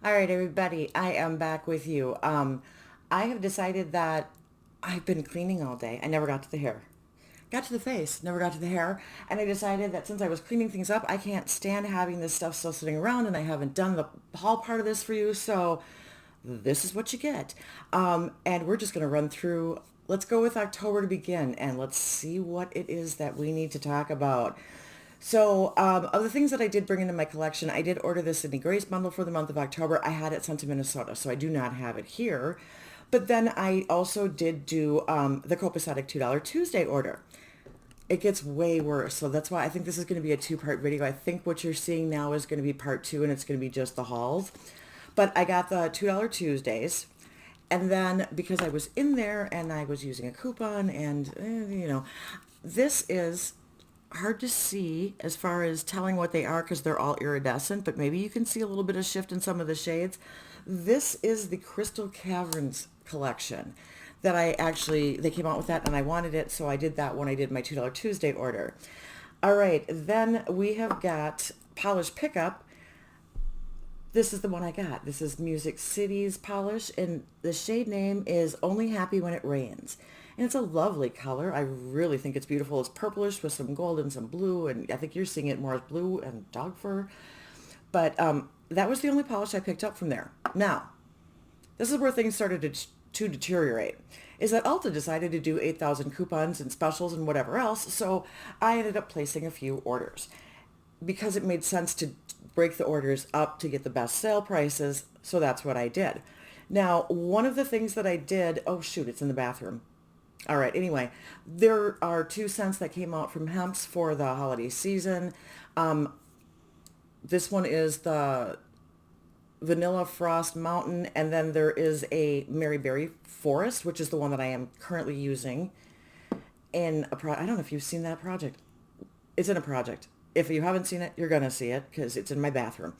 All right, everybody, I am back with you. I have decided that I've been cleaning all day. I never got to the hair. Got to the face, never got to the hair. And I decided that since I was cleaning things up, I can't stand having this stuff still sitting around, and I haven't done the haul part of this for you. So this is what you get. And we're just going to run through. Let's go with October to begin, and let's see what it is that we need to talk about. So, of the things that I did bring into my collection, I did order this Sydney Grace bundle for the month of October. I had it sent to Minnesota, so I do not have it here. But then I also did do the copacetic $2 Tuesday order. It gets way worse, so that's why I think this is going to be a two-part video. I think what you're seeing now is going to be part two, and it's going to be just the hauls. But I got the $2 Tuesdays, and then because I was in there and I was using a coupon, and this is hard to see as far as telling what they are because they're all iridescent, but maybe you can see a little bit of shift in some of the shades. This is the Crystal Caverns collection that they came out with that, and I wanted it, so I did that when I did my $2 Tuesday order. All right, then we have got Polish Pickup. This is the one I got. This is Music City's polish, and the shade name is Only Happy When It Rains. And it's a lovely color. I really think it's beautiful. It's purplish with some gold and some blue, and I think you're seeing it more as blue and dog fur. But that was the only polish I picked up from there. Now, this is where things started to deteriorate, is that Ulta decided to do 8,000 coupons and specials and whatever else, so I ended up placing a few orders because it made sense to break the orders up to get the best sale prices, so that's what I did. Now, one of the things that I did, oh shoot, it's in the bathroom. All right, anyway, there are 2 scents that came out from Hemp's for the holiday season. This one is the Vanilla Frost Mountain, and then there is a Mary Berry Forest, which is the one that I am currently using in I don't know if you've seen that project. It's in a project. If you haven't seen it, you're going to see it because it's in my bathroom.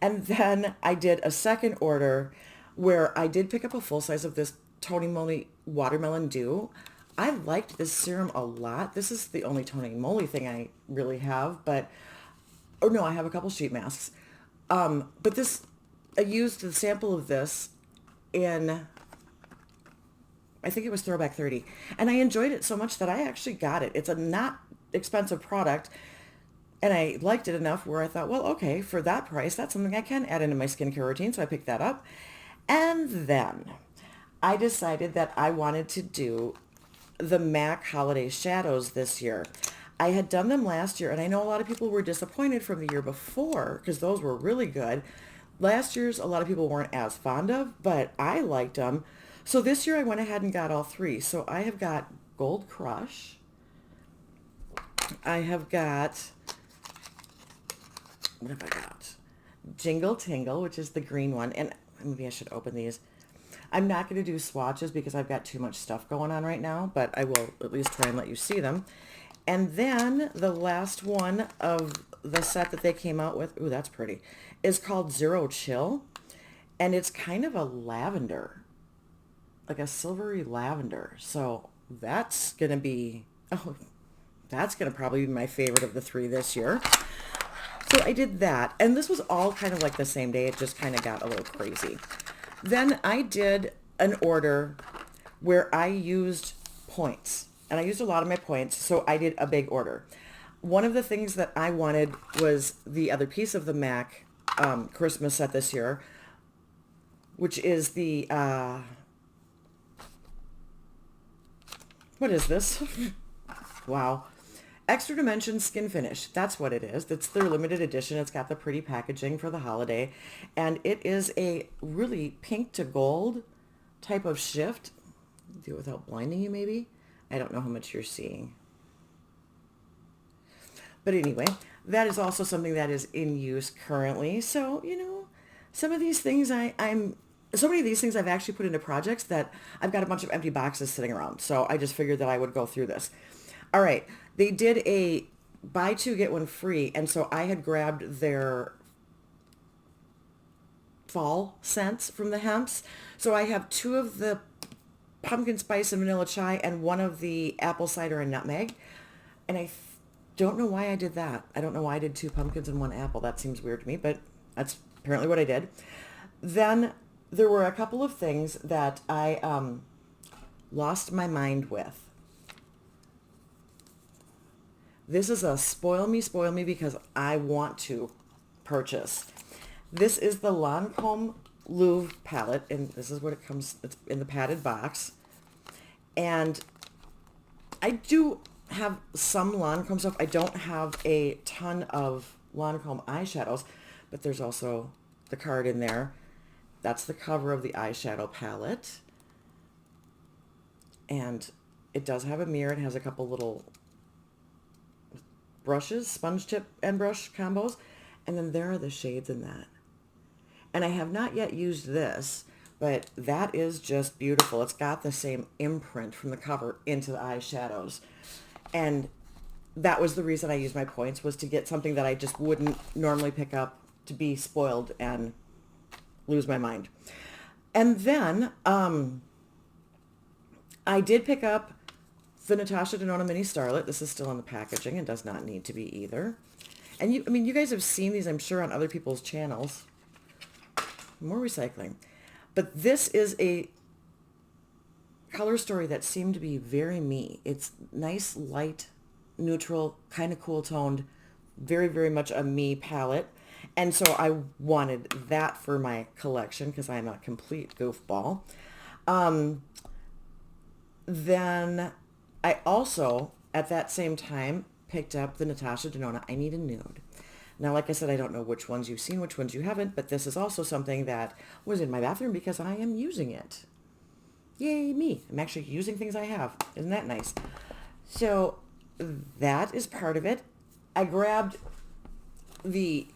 And then I did a second order where I did pick up a full size of this Tony Moly Watermelon Dew. I liked this serum a lot. This is the only Tony Moly thing I really have, but, oh no, I have a couple sheet masks. But this, I used the sample of this in, I think it was Throwback 30, and I enjoyed it so much that I actually got it. It's a not expensive product, and I liked it enough where I thought, well, okay, for that price, that's something I can add into my skincare routine, so I picked that up. And then I decided that I wanted to do the MAC Holiday Shadows this year. I had done them last year, and I know a lot of people were disappointed from the year before because those were really good. Last year's a lot of people weren't as fond of, but I liked them. So this year I went ahead and got all 3. So I have got Gold Crush. I have got, what have I got? Jingle Tingle, which is the green one. And maybe I should open these. I'm not going to do swatches because I've got too much stuff going on right now, but I will at least try and let you see them. And then the last one of the set that they came out with, ooh, that's pretty, is called Zero Chill. And it's kind of a lavender, like a silvery lavender. So that's going to be, that's going to probably be my favorite of the 3 this year. So I did that. And this was all kind of like the same day. It just kind of got a little crazy. Then I did an order where I used points, and I used a lot of my points, so I did a big order. One of the things that I wanted was the other piece of the MAC Christmas set this year, which is the, what is this? Wow. Extra Dimension Skin Finish. That's what it is. That's their limited edition. It's got the pretty packaging for the holiday. And it is a really pink to gold type of shift. Do it without blinding you, maybe. I don't know how much you're seeing. But anyway, that is also something that is in use currently. So, some of these things so many of these things I've actually put into projects that I've got a bunch of empty boxes sitting around. So I just figured that I would go through this. All right. They did a buy 2, get 1 free. And so I had grabbed their fall scents from the Hemp's. So I have 2 of the pumpkin spice and vanilla chai and 1 of the apple cider and nutmeg. And I don't know why I did that. I don't know why I did 2 pumpkins and 1 apple. That seems weird to me, but that's apparently what I did. Then there were a couple of things that I lost my mind with. This is a spoil me because I want to purchase. This is the Lancome Louvre palette, and this is what it comes, it's in the padded box. And I do have some Lancome stuff. I don't have a ton of Lancome eyeshadows, but there's also the card in there. That's the cover of the eyeshadow palette. And it does have a mirror. It has a couple little brushes, sponge tip and brush combos. And then there are the shades in that. And I have not yet used this, but that is just beautiful. It's got the same imprint from the cover into the eyeshadows. And that was the reason I used my points, was to get something that I just wouldn't normally pick up, to be spoiled and lose my mind. And then I did pick up the Natasha Denona Mini Starlet. This is still in the packaging and does not need to be either. And you guys have seen these, I'm sure, on other people's channels. More recycling. But this is a color story that seemed to be very me. It's nice, light, neutral, kind of cool toned, very, very much a me palette. And so I wanted that for my collection because I'm a complete goofball. Then I also, at that same time, picked up the Natasha Denona I Need a Nude. Now, like I said, I don't know which ones you've seen, which ones you haven't, but this is also something that was in my bathroom because I am using it. Yay, me. I'm actually using things I have. Isn't that nice? So that is part of it. I grabbed the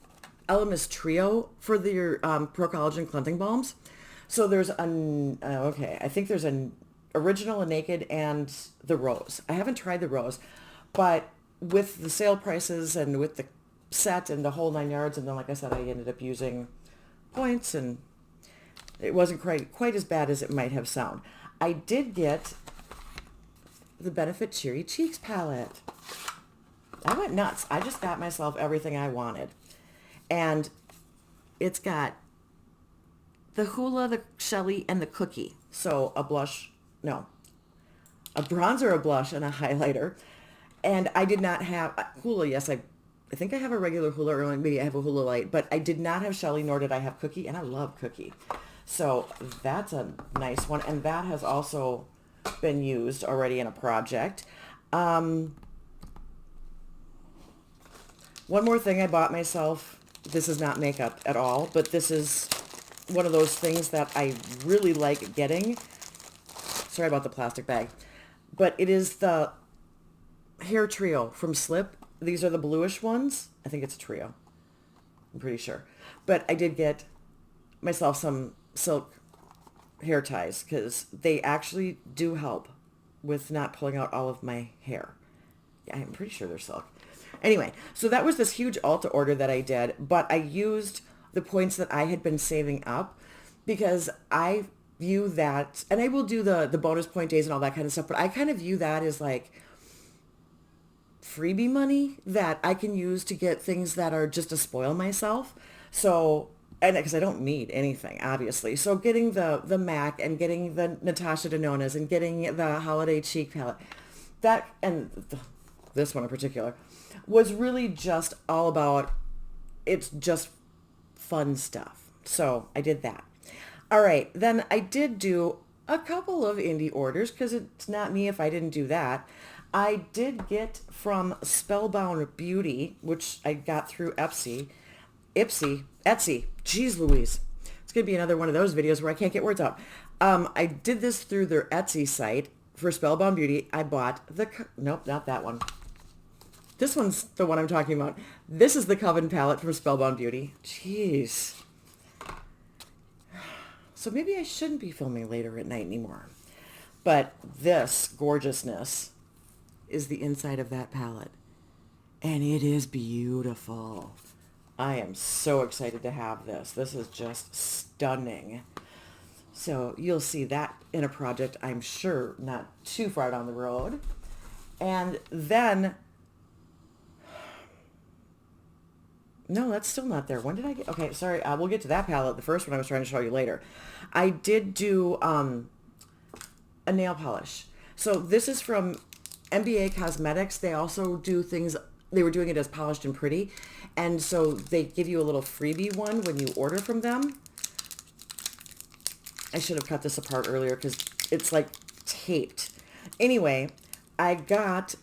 Elemis Trio for their Pro Collagen Cleansing Balms. So there's I think there's an original, a naked, and the rose. I haven't tried the rose, but with the sale prices and with the set and the whole 9 yards, and then like I said, I ended up using points, and it wasn't quite as bad as it might have sounded. I did get the Benefit Cherry Cheeks palette. I went nuts. I just got myself everything I wanted. And it's got the Hoola, the Shelly, and the Cookie. So a bronzer, a blush, and a highlighter. And I did not have Hoola. Yes, I think I have a regular Hoola, or maybe I have a Hoola Light, but I did not have Shelly, nor did I have Cookie, and I love Cookie. So that's a nice one, and that has also been used already in a project. One more thing I bought myself. This is not makeup at all, but this is one of those things that I really like getting. Sorry about the plastic bag. But it is the hair trio from Slip. These are the bluish ones. I think it's a trio. I'm pretty sure. But I did get myself some silk hair ties because they actually do help with not pulling out all of my hair. Yeah, I'm pretty sure they're silk. Anyway, so that was this huge Ulta order that I did, but I used the points that I had been saving up because I view that, and I will do the bonus point days and all that kind of stuff, but I kind of view that as like freebie money that I can use to get things that are just to spoil myself. So, and because I don't need anything, obviously. So getting the MAC and getting the Natasha Denona's and getting the Holiday Cheek palette, that, and this one in particular, was really just all about, it's just fun stuff. So I did that. All right, then I did do a couple of indie orders because it's not me if I didn't do that. I did get from Spellbound Beauty, which I got through Etsy. Jeez Louise. It's going to be another one of those videos where I can't get words out. I did this through their Etsy site for Spellbound Beauty. I bought nope, not that one. This one's the one I'm talking about. This is the Coven palette from Spellbound Beauty. Jeez. So maybe I shouldn't be filming later at night anymore. But this gorgeousness is the inside of that palette. And it is beautiful. I am so excited to have this. This is just stunning. So you'll see that in a project, I'm sure, not too far down the road. And then No, that's still not there. When did I get? Okay, sorry. We'll get to that palette. The first one I was trying to show you later. I did do a nail polish. So this is from MBA Cosmetics. They also do things. They were doing it as polished and pretty, and so they give you a little freebie one when you order from them. I should have cut this apart earlier because it's like taped. Anyway, I got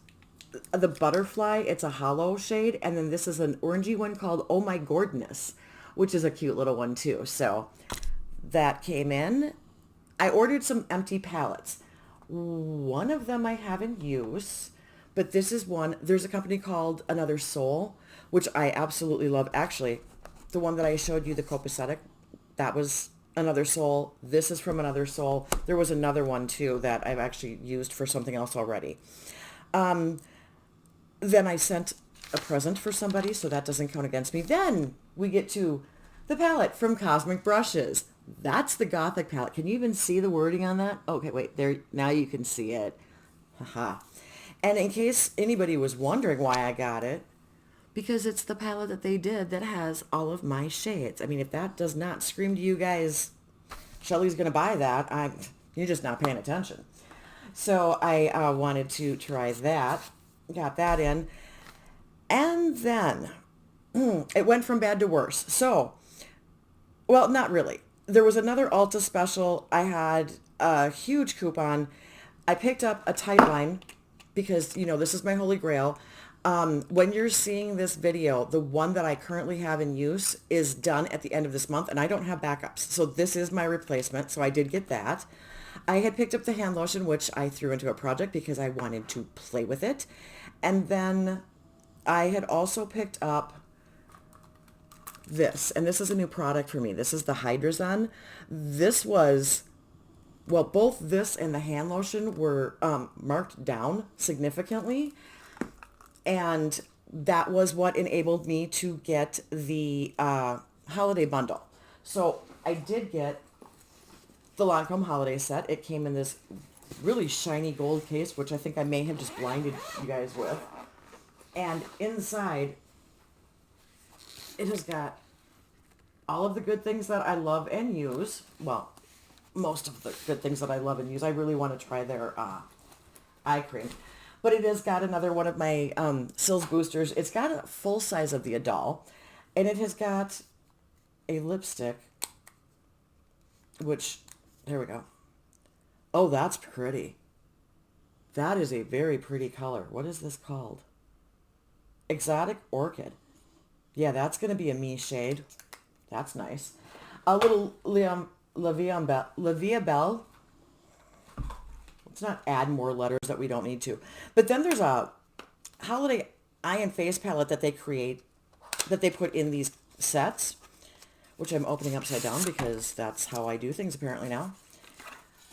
the butterfly. It's a hollow shade, and then this is an orangey one called Oh My Gordness, which is a cute little one too. So that came in. I ordered some empty palettes. One of them I have in use, but this is one. There's a company called Another Soul, which I absolutely love. Actually, the one that I showed you, the copacetic, that was Another Soul. This is from Another Soul. There was another one too that I've actually used for something else already. Then I sent a present for somebody, so that doesn't count against me. Then we get to the palette from Cosmic Brushes. That's the Gothic palette. Can you even see the wording on that? Okay, wait, there, now you can see it. Haha. And in case anybody was wondering why I got it, because it's the palette that they did that has all of my shades. I mean, if that does not scream to you guys, Shelly's going to buy that, you're just not paying attention. So I wanted to try that. Got that in. And then it went from bad to worse. So, well, not really. There was another Ulta special. I had a huge coupon. I picked up a tight line because, you know, this is my holy grail. When you're seeing this video, the one that I currently have in use is done at the end of this month, and I don't have backups. So this is my replacement. So I did get that. I had picked up the hand lotion, which I threw into a project because I wanted to play with it. And then I had also picked up this, and this is a new product for me. This is the Hydrazone. This was, well, both this and the hand lotion were marked down significantly. And that was what enabled me to get the holiday bundle. So I did get the Lancome holiday set. It came in this really shiny gold case, which I think I may have just blinded you guys with. And inside, it has got all of the good things that I love and use. Well, most of the good things that I love and use. I really want to try their eye cream. But it has got another one of my Sills boosters. It's got a full size of the Adol. And it has got a lipstick, which, here we go. Oh, that's pretty. That is a very pretty color. What is this called? Exotic Orchid. Yeah, that's going to be a me shade. That's nice. A little La Vie Belle. Let's not add more letters that we don't need to. But then there's a holiday eye and face palette that they create, that they put in these sets, which I'm opening upside down because that's how I do things apparently now.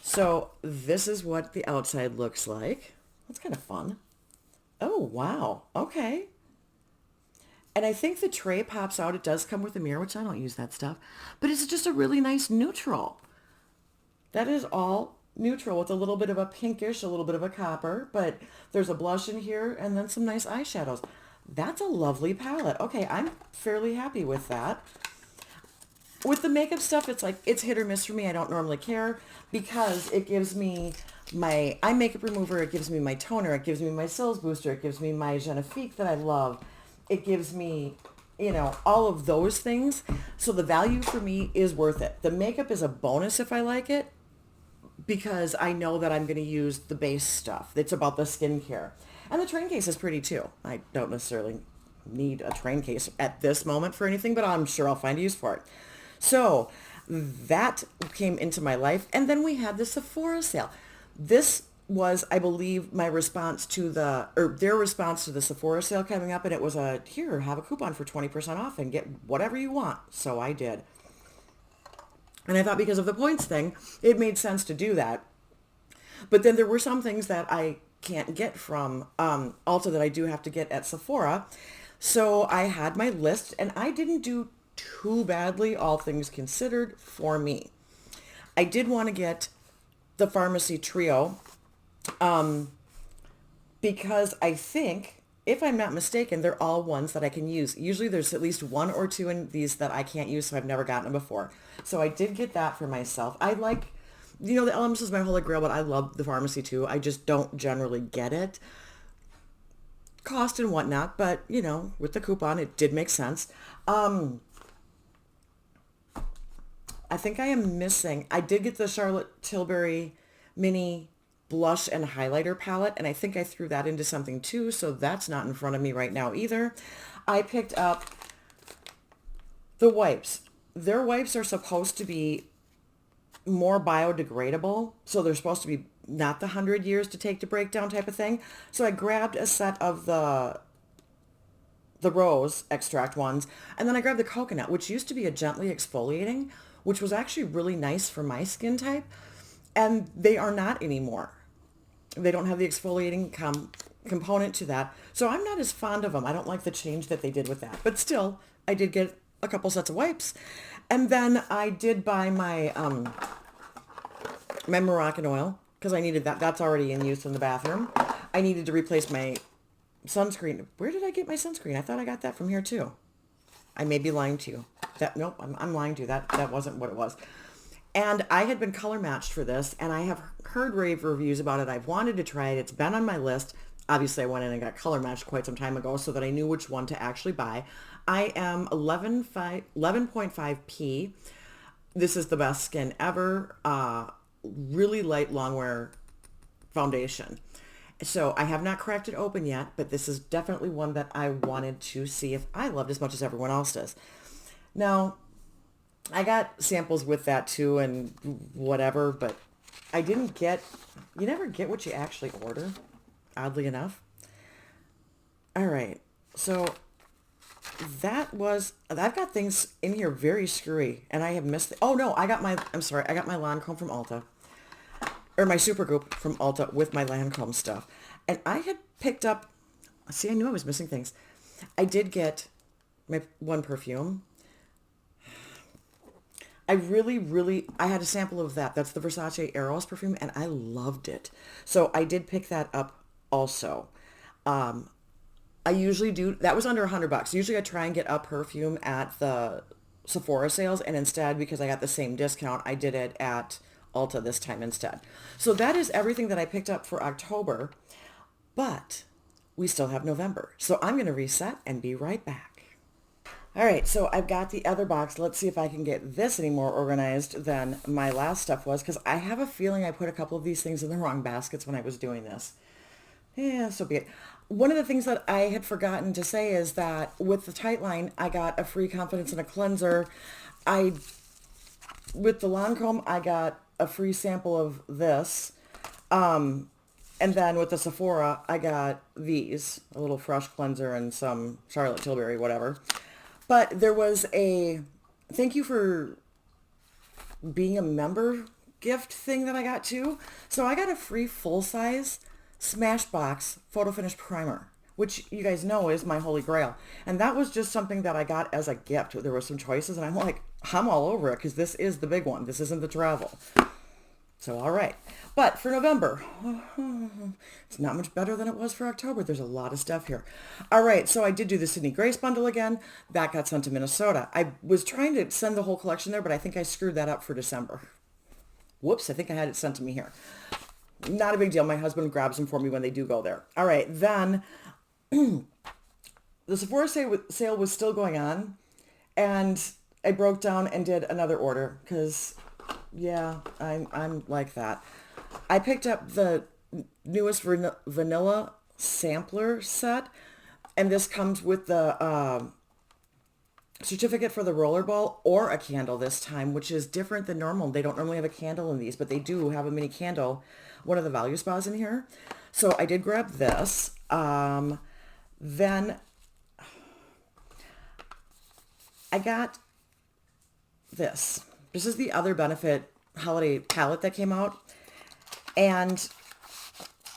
So this is what the outside looks like. That's kind of fun. Oh, wow. Okay. And I think the tray pops out. It does come with a mirror, which I don't use that stuff. But it's just a really nice neutral. That is all neutral with a little bit of a pinkish, a little bit of a copper. But there's a blush in here and then some nice eyeshadows. That's a lovely palette. Okay, I'm fairly happy with that. With the makeup stuff, it's like, it's hit or miss for me. I don't normally care because it gives me my eye makeup remover. It gives me my toner. It gives me my Sills booster. It gives me my Genifique that I love. It gives me, you know, all of those things. So the value for me is worth it. The makeup is a bonus if I like it because I know that I'm going to use the base stuff. It's about the skincare. And the train case is pretty too. I don't necessarily need a train case at this moment for anything, but I'm sure I'll find a use for it. So that came into my life. And then we had the Sephora sale. This was, I believe, my response to their response to the Sephora sale coming up. And it was here, have a coupon for 20% off and get whatever you want. So I did. And I thought because of the points thing, it made sense to do that. But then there were some things that I can't get from Ulta that I do have to get at Sephora. So I had my list and I didn't do too badly, all things considered, for me. I did want to get the Pharmacy Trio because I think if I'm not mistaken, they're all ones that I can use. Usually there's at least one or two in these that I can't use, so I've never gotten them before. So I did get that for myself. I like, the Elements is my holy grail, but I love the pharmacy too. I just don't generally get it. Cost and whatnot, but with the coupon, it did make sense. Um, I think I am missing. I did get the Charlotte Tilbury mini blush and highlighter palette, and I think I threw that into something too, so that's not in front of me right now either. I picked up the wipes. Their wipes are supposed to be more biodegradable, so they're supposed to be not the 100 years to take to break down type of thing. So I grabbed a set of the rose extract ones, and then I grabbed the coconut, which used to be a gently exfoliating, which was actually really nice for my skin type, and they are not anymore. They don't have the exfoliating component to that, so I'm not as fond of them. I don't like the change that they did with that, but still, I did get a couple sets of wipes, and then I did buy my Moroccan oil because I needed that. That's already in use in the bathroom. I needed to replace my sunscreen. Where did I get my sunscreen? I thought I got that from here too. I may be lying to you. Nope, I'm lying to you. That wasn't what it was. And I had been color matched for this, and I have heard rave reviews about it. I've wanted to try it. It's been on my list. Obviously, I went in and got color matched quite some time ago so that I knew which one to actually buy. I am 11.5p. This is the best skin ever. Really light long wear foundation. So I have not cracked it open yet, but this is definitely one that I wanted to see if I loved as much as everyone else does. Now, I got samples with that too and whatever, but you never get what you actually order, oddly enough. All right, so I've got things in here very screwy, and I have missed, oh no, I got my Lancome from Ulta, or my Supergoop from Ulta with my Lancome stuff. And I had picked up, see, I knew I was missing things. I did get my one perfume. I had a sample of that. That's the Versace Eros perfume, and I loved it. So I did pick that up also. I usually do, that was under $100. Usually I try and get a perfume at the Sephora sales, and instead, because I got the same discount, I did it at Ulta this time instead. So that is everything that I picked up for October, but we still have November. So I'm going to reset and be right back. All right, so I've got the other box. Let's see if I can get this any more organized than my last stuff was, because I have a feeling I put a couple of these things in the wrong baskets when I was doing this. Yeah, so be it. One of the things that I had forgotten to say is that with the Tightline, I got a free Confidence and a cleanser. With the Lancome, I got a free sample of this. And then with the Sephora, I got these, a little fresh cleanser and some Charlotte Tilbury, whatever. But there was a thank you for being a member gift thing that I got too. So I got a free full-size Smashbox Photo Finish Primer, which you guys know is my holy grail. And that was just something that I got as a gift. There were some choices, and I'm like, I'm all over it because this is the big one. This isn't the travel. So, all right. But for November, it's not much better than it was for October. There's a lot of stuff here. All right. So I did do the Sydney Grace bundle again. That got sent to Minnesota. I was trying to send the whole collection there, but I think I screwed that up for December. Whoops. I think I had it sent to me here. Not a big deal. My husband grabs them for me when they do go there. All right. Then the Sephora sale was still going on, and I broke down and did another order because, yeah, I'm like that. I picked up the newest vanilla sampler set, and this comes with the certificate for the rollerball or a candle this time, which is different than normal. They don't normally have a candle in these, but they do have a mini candle, one of the value spas in here. So I did grab this. Then I got this. This is the other Benefit holiday palette that came out. And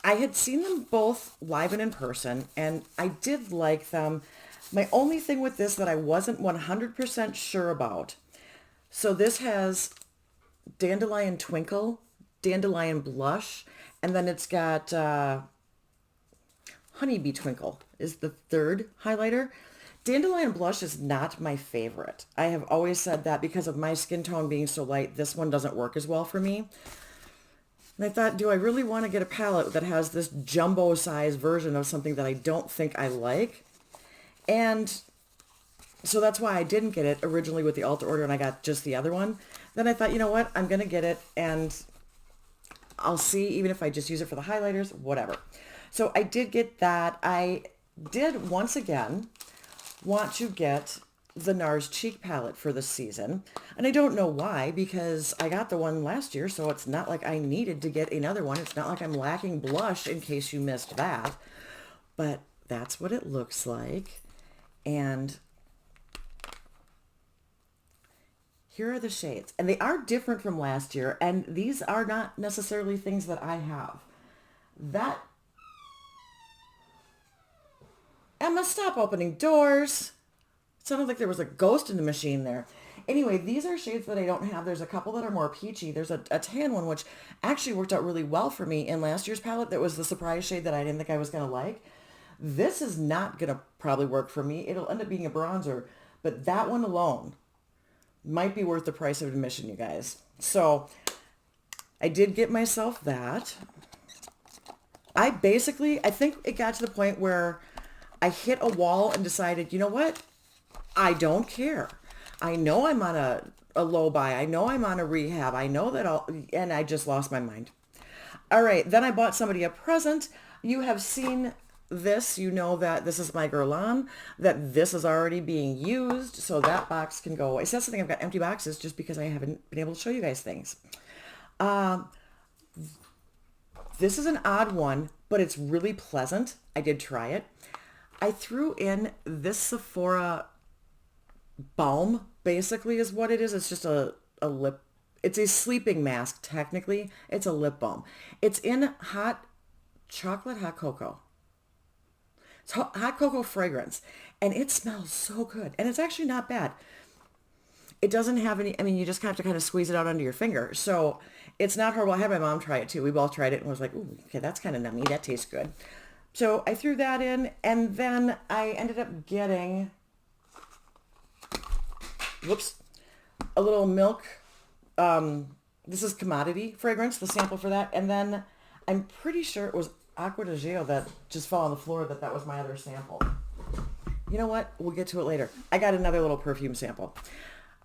I had seen them both live and in person, and I did like them. My only thing with this that I wasn't 100% sure about. So this has Dandelion Twinkle, Dandelion Blush, and then it's got Honeybee Twinkle is the third highlighter. Dandelion Blush is not my favorite. I have always said that because of my skin tone being so light, this one doesn't work as well for me. And I thought, do I really want to get a palette that has this jumbo size version of something that I don't think I like? And so that's why I didn't get it originally with the Ulta order and I got just the other one. Then I thought, you know what? I'm going to get it and I'll see, even if I just use it for the highlighters, whatever. So I did get that. I did once again want to get the NARS cheek palette for this season. And I don't know why, because I got the one last year, so it's not like I needed to get another one. It's not like I'm lacking blush, in case you missed that. But that's what it looks like. And here are the shades. And they are different from last year, and these are not necessarily things that I have. That... Emma, stop opening doors. It sounded like there was a ghost in the machine there. Anyway, these are shades that I don't have. There's a couple that are more peachy. There's a tan one, which actually worked out really well for me in last year's palette. That was the surprise shade that I didn't think I was going to like. This is not going to probably work for me. It'll end up being a bronzer. But that one alone might be worth the price of admission, you guys. So I did get myself that. I think it got to the point where I hit a wall and decided, you know what? I don't care. I know I'm on a low buy. I know I'm on a rehab. I know that and I just lost my mind. All right. Then I bought somebody a present. You have seen this. You know that this is my Guerlain, that this is already being used. So that box can go away. So that's something I've got empty boxes just because I haven't been able to show you guys things. This is an odd one, but it's really pleasant. I did try it. I threw in this Sephora balm, basically is what it is. It's just a lip. It's a sleeping mask, technically. It's a lip balm. It's in hot cocoa. It's hot cocoa fragrance. And it smells so good. And it's actually not bad. It doesn't have any, you just have to kind of squeeze it out under your finger. So it's not horrible. I had my mom try it too. We both tried it and was like, ooh, okay, that's kind of nummy. That tastes good. So I threw that in, and then I ended up getting, a little milk. This is Commodity fragrance, the sample for that. And then I'm pretty sure it was Acqua di Gio that just fell on the floor, that was my other sample. You know what? We'll get to it later. I got another little perfume sample.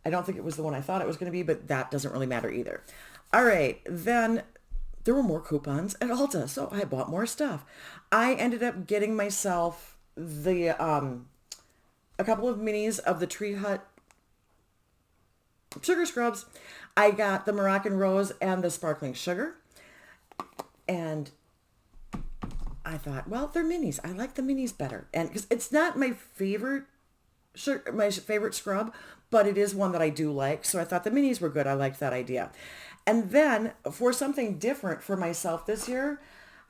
I don't think it was the one I thought it was going to be, but that doesn't really matter either. All right, then there were more coupons at Ulta, so I bought more stuff. I ended up getting myself the a couple of minis of the Tree Hut sugar scrubs. I got the Moroccan Rose and the Sparkling Sugar. And I thought, well, they're minis. I like the minis better. And because it's not my favorite scrub, but it is one that I do like. So I thought the minis were good. I liked that idea. And then for something different for myself this year,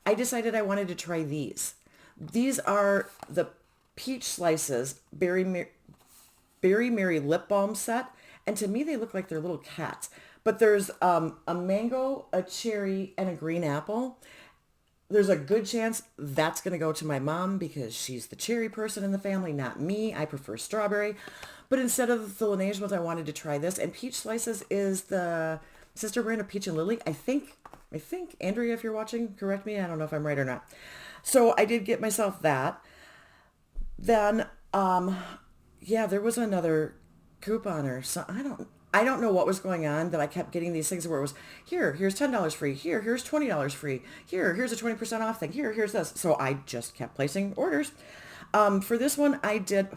I decided I wanted to try these. These are the Peach Slices Berry Mary Lip Balm set. And to me, they look like they're little cats. But there's a mango, a cherry, and a green apple. There's a good chance that's going to go to my mom because she's the cherry person in the family, not me. I prefer strawberry. But instead of the Laneige ones, I wanted to try this. And Peach Slices is the sister brand of Peach and Lily. I think, Andrea, if you're watching, correct me. I don't know if I'm right or not. So I did get myself that. Then, there was another coupon or something. I don't know what was going on that I kept getting these things where it was, here's $10 free. Here's $20 free. Here's a 20% off thing. Here's this. So I just kept placing orders. For this one, I did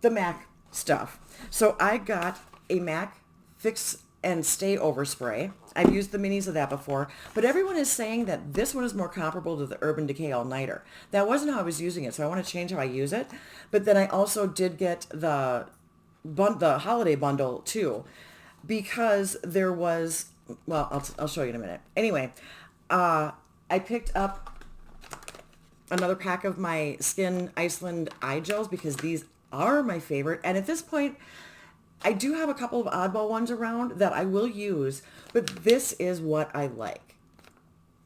the MAC stuff. So I got a MAC Fix and Stay Over spray. I've used the minis of that before, but everyone is saying that this one is more comparable to the Urban Decay All Nighter. That wasn't how I was using it, so I want to change how I use it. But then I also did get the holiday bundle too, because there was, I'll show you in a minute. Anyway, I picked up another pack of my Skin Iceland eye gels because these are my favorite. And at this point, I do have a couple of oddball ones around that I will use, but this is what I like.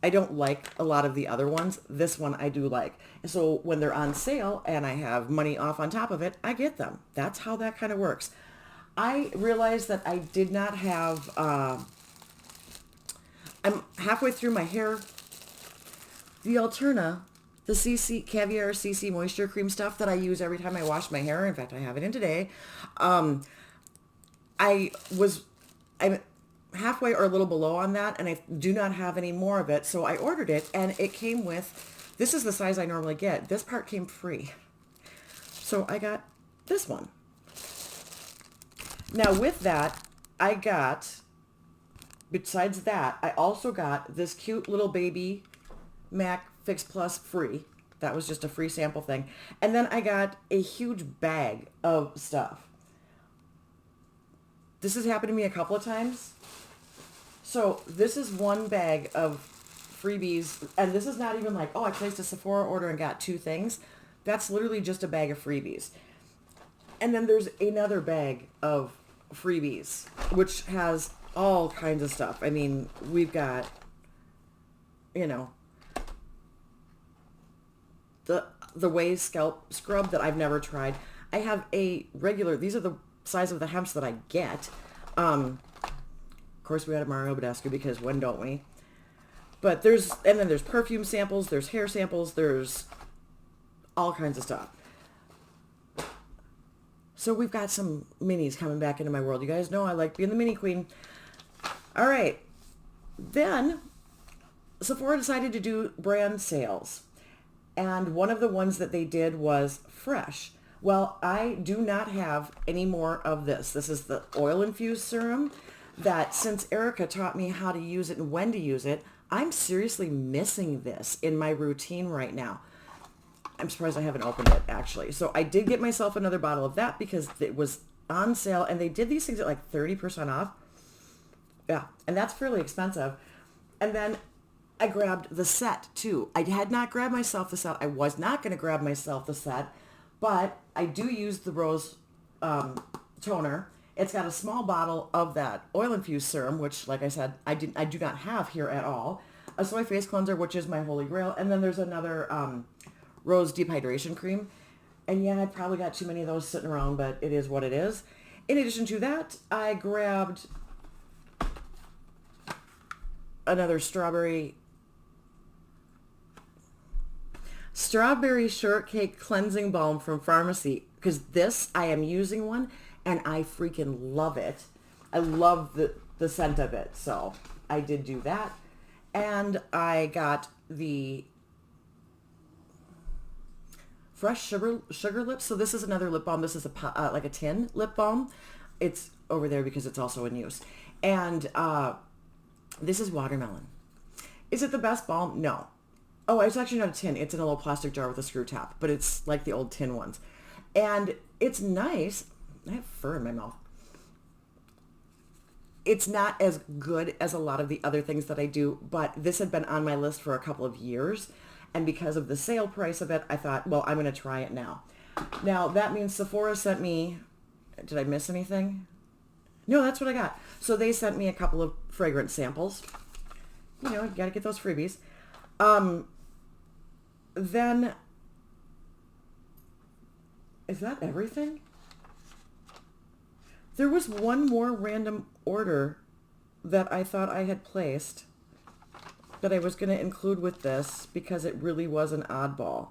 I don't like a lot of the other ones. This one I do like. And so when they're on sale and I have money off on top of it, I get them. That's how that kind of works. I realized that I did not have, I'm halfway through my hair, the Alterna, the CC Caviar CC Moisture Cream stuff that I use every time I wash my hair. In fact, I have it in today. I was, I'm halfway or a little below on that, and I do not have any more of it. So I ordered it, and it came with, this is the size I normally get. This part came free. So I got this one. Now with that, I got, besides that, I also got this cute little baby MAC Fix Plus free. That was just a free sample thing. And then I got a huge bag of stuff. This has happened to me a couple of times. So this is one bag of freebies. And this is not even like, oh, I placed a Sephora order and got 2 things. That's literally just a bag of freebies. And then there's another bag of freebies, which has all kinds of stuff. I mean, we've got, you know, the Way scalp scrub that I've never tried. I have a regular, these are the size of the hemps that I get. Of course, we had a Mario Badescu because when don't we? But there's, and then there's perfume samples, there's hair samples, there's all kinds of stuff. So we've got some minis coming back into my world. You guys know I like being the mini queen. All right. Then Sephora decided to do brand sales. And one of the ones that they did was Fresh. Well, I do not have any more of this. This is the oil-infused serum that, since Erica taught me how to use it and when to use it, I'm seriously missing this in my routine right now. I'm surprised I haven't opened it, actually. So I did get myself another bottle of that because it was on sale, and they did these things at like 30% off. Yeah, and that's fairly expensive. And then I grabbed the set, too. I had not grabbed myself the set. I was not going to grab myself the set, but I do use the Rose toner. It's got a small bottle of that oil-infused serum, which, like I said, I do not have here at all. A soy face cleanser, which is my holy grail. And then there's another Rose deep hydration cream. And yeah, I probably got too many of those sitting around, but it is what it is. In addition to that, I grabbed another strawberry shortcake cleansing balm from Pharmacy, because this, I am using one and I freaking love it. I love the scent of it. So I did do that. And I got the Fresh Sugar Lips. So this is another lip balm. This is like a tin lip balm. It's over there because it's also in use. And this is watermelon. Is it the best balm? No. Oh, it's actually not a tin. It's in a little plastic jar with a screw top, but it's like the old tin ones. And it's nice. I have fur in my mouth. It's not as good as a lot of the other things that I do, but this had been on my list for a couple of years. And because of the sale price of it, I thought, well, I'm going to try it now. Now, that means Sephora sent me, did I miss anything? No, that's what I got. So they sent me a couple of fragrance samples. You know, you got to get those freebies. Then, is that everything? There was one more random order that I thought I had placed that I was going to include with this because it really was an oddball.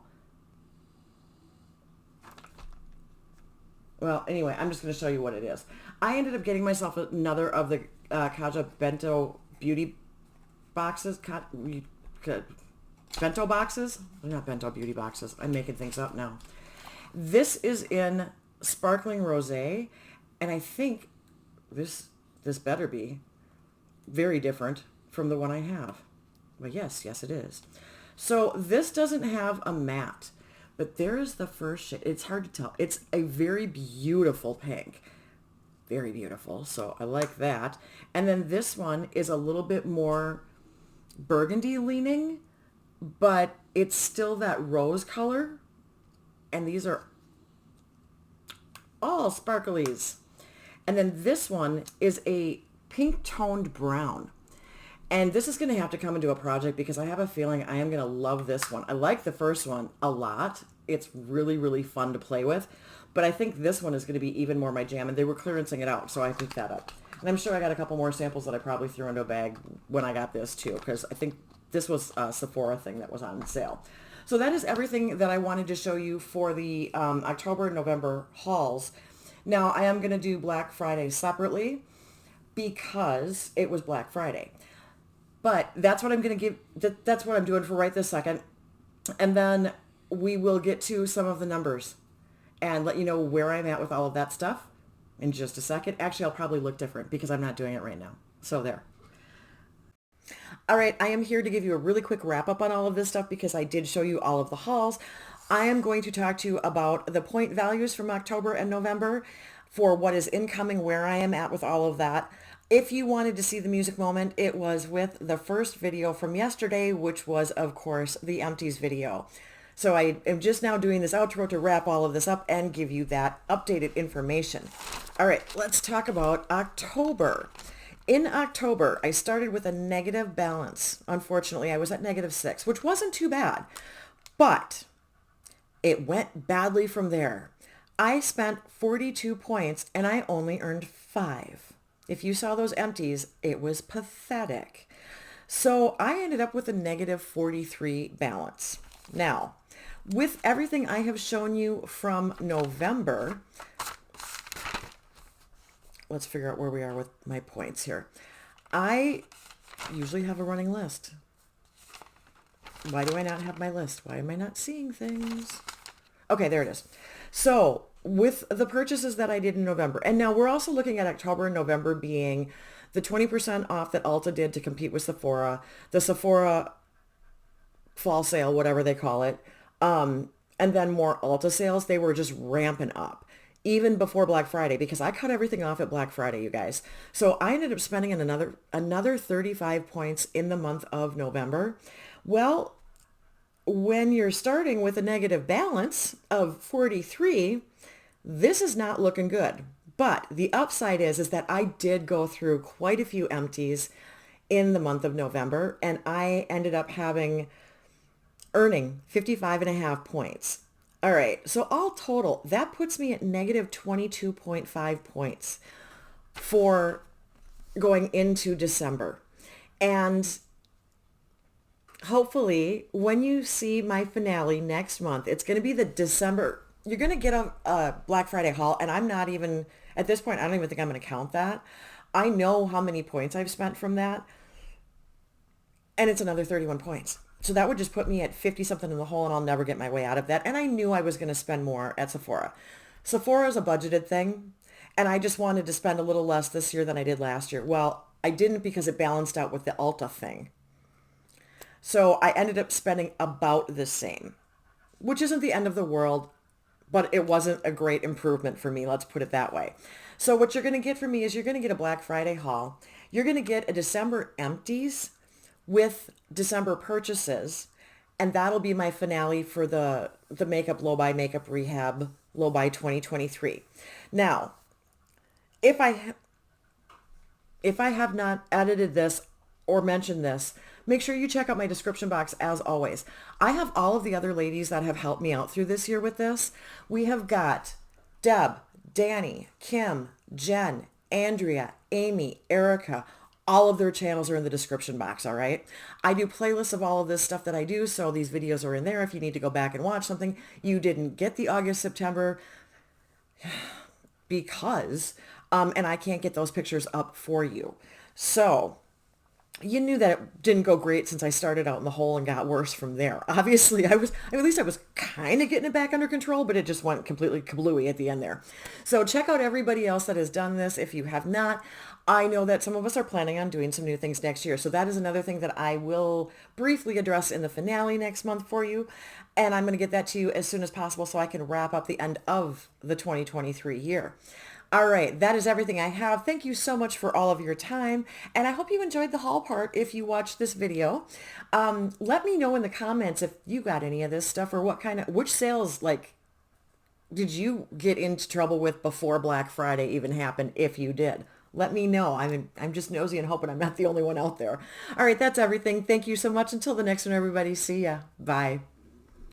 Well, anyway, I'm just going to show you what it is. I ended up getting myself another of the Kaja Bento Beauty boxes. Bento boxes? They're not Bento Beauty boxes. I'm making things up now. This is in Sparkling Rosé, and I think this better be very different from the one I have. Well, yes, it is. So this doesn't have a matte, but there is the first shade. It's hard to tell. It's a very beautiful pink. Very beautiful. So I like that. And then this one is a little bit more burgundy leaning, but it's still that rose color. And these are all sparklies. And then this one is a pink toned brown. And this is going to have to come into a project because I have a feeling I am going to love this one. I like the first one a lot. It's really, really fun to play with. But I think this one is going to be even more my jam. And they were clearancing it out, so I picked that up. And I'm sure I got a couple more samples that I probably threw into a bag when I got this too, because I think this was a Sephora thing that was on sale. So that is everything that I wanted to show you for the October and November hauls. Now, I am going to do Black Friday separately because it was Black Friday. But that's what I'm going to give, that's what I'm doing for right this second. And then we will get to some of the numbers and let you know where I'm at with all of that stuff in just a second. Actually, I'll probably look different because I'm not doing it right now. So there. All right, I am here to give you a really quick wrap up on all of this stuff because I did show you all of the hauls. I am going to talk to you about the point values from October and November for what is incoming, where I am at with all of that. If you wanted to see the music moment, it was with the first video from yesterday, which was, of course, the empties video. So I am just now doing this outro to wrap all of this up and give you that updated information. All right, let's talk about October. In October, I started with a negative balance. Unfortunately, I was at -6, which wasn't too bad, but it went badly from there. I spent 42 points and I only earned 5. If you saw those empties, it was pathetic. So I ended up with a -43 balance. Now, with everything I have shown you from November, let's figure out where we are with my points here. I usually have a running list. Why do I not have my list? Why am I not seeing things? Okay, there it is. So with the purchases that I did in November, and now we're also looking at October and November being the 20% off that Ulta did to compete with Sephora, the Sephora fall sale, whatever they call it, and then more Ulta sales. They were just ramping up even before Black Friday because I cut everything off at Black Friday, you guys. So I ended up spending another 35 points in the month of November. Well, when you're starting with a negative balance of 43, this is not looking good. But the upside is that I did go through quite a few empties in the month of November, and I ended up earning 55.5 points. All right, so all total, that puts me at negative 22.5 points for going into December. And hopefully, when you see my finale next month, it's going to be the December. You're going to get a Black Friday haul, and I'm not even, at this point, I don't even think I'm going to count that. I know how many points I've spent from that, and it's another 31 points. So that would just put me at 50 something in the hole, and I'll never get my way out of that. And I knew I was going to spend more at Sephora. Sephora is a budgeted thing, and I just wanted to spend a little less this year than I did last year. Well, I didn't because it balanced out with the Ulta thing. So I ended up spending about the same, which isn't the end of the world, but it wasn't a great improvement for me. Let's put it that way. So what you're going to get from me is you're going to get a Black Friday haul. You're going to get a December empties with December purchases, and that'll be my finale for the Makeup Low Buy Makeup Rehab Low Buy 2023. Now, if I have not edited this or mentioned this, make sure you check out my description box as always. I have all of the other ladies that have helped me out through this year with this. We have got Deb, Danny, Kim, Jen, Andrea, Amy, Erica. All of their channels are in the description box, all right? I do playlists of all of this stuff that I do, so these videos are in there if you need to go back and watch something. You didn't get the August, September because, and I can't get those pictures up for you. So you knew that it didn't go great since I started out in the hole and got worse from there. Obviously, at least I was kind of getting it back under control, but it just went completely kablooey at the end there. So check out everybody else that has done this if you have not. I know that some of us are planning on doing some new things next year. So that is another thing that I will briefly address in the finale next month for you. And I'm going to get that to you as soon as possible so I can wrap up the end of the 2023 year. All right, that is everything I have. Thank you so much for all of your time, and I hope you enjoyed the haul part if you watched this video. Let me know in the comments if you got any of this stuff or which sales, did you get into trouble with before Black Friday even happened, if you did. Let me know. I'm just nosy and hoping I'm not the only one out there. All right, that's everything. Thank you so much. Until the next one, everybody. See ya. Bye.